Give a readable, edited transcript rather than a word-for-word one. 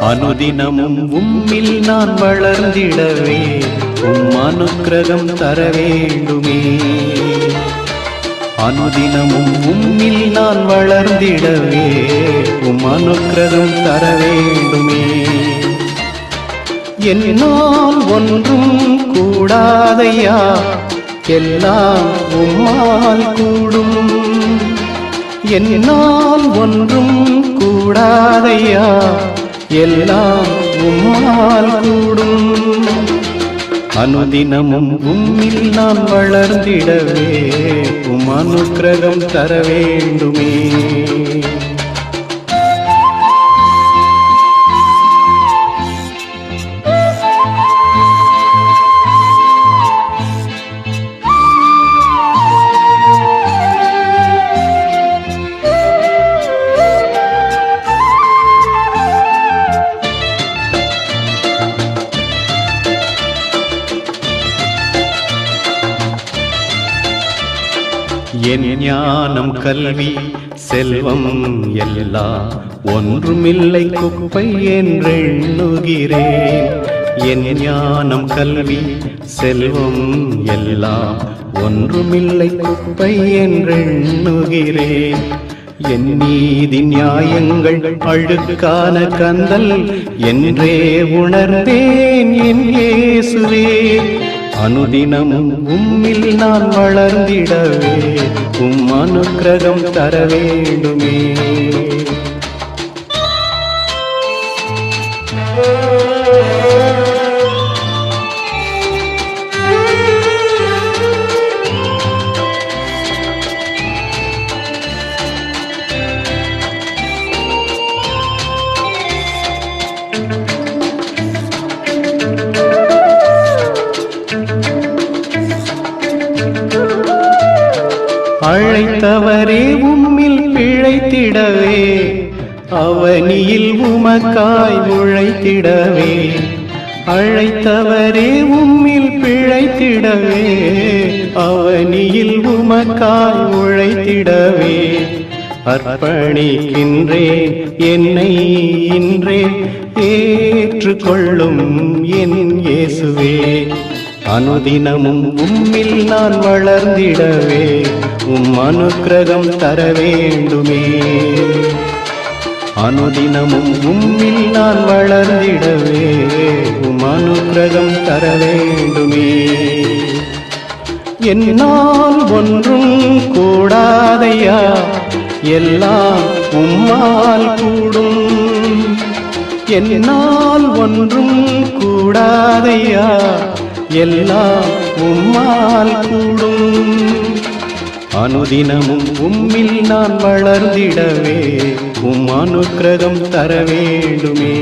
அனுதினமும் உம்மில் நான் வளர்ந்திடவே அனுக்கிரகம் தர வேண்டுமே. அனுதினமும் உம்மில் நான் வளர்ந்திடவே அனுக்கிரகம் தர வேண்டுமே. என்னால் ஒன்றும் கூடாதையா, எல்லாம் உம்மால் கூடும். என்னால் ஒன்றும் கூடாதையா, எல்லாம் உம்மால் கூடும். அனுதினமும் உம்மில் நான் வளர்ந்திடவே அனுக்கிரகம் தர வேண்டுமே. என் ஞானம் கல்வி செல்வம் எல்லாம் ஒன்றுமில்லை குப்பை என்றெண்ணுகிறேன். என் ஞானம் கல்வி செல்வம் எல்லாம் ஒன்றுமில்லை குப்பை என்றெண்ணுகிறேன். என் நீதி நியாயங்கள் அழுக்கான கந்தல் என்றே உணர்ந்தேன் என் இயேசுவே. அனுதினமும் உம்மில் நான் வளர்ந்திடவே அனுக்கிரகம் தர வேண்டுமே. அழைத்தவரே உம்மில் பிழைத்திடவே அவனியில் உமக்காய் உழைத்திடவே. அழைத்தவரே உம்மில் பிழைத்திடவே அவனியில் உமக்காய் உழைத்திடவே. அர்ப்பணிக்கின்றேன் என்னை இன்றே ஏற்றுக்கொள்ளும் என் இயேசுவே. அனுதினமும் உம்மில் நான் வளர்ந்திடவே அனுக்கிரகம் தர வேண்டுமே. அனுதினமும் உம்மில் நான் வளர்ந்திடவே அனுக்கிரகம் தர வேண்டுமே. என்னால் ஒன்றும் கூடாதையா, எல்லாம் உம்மால் கூடும். என்னால் ஒன்றும் கூடாதையா, எல்லாம் உம்மால் கூடும். அனுதினமும் உம்மில் நான் வளர்ந்திடவே அனுக்கிரகம் தர வேண்டுமே.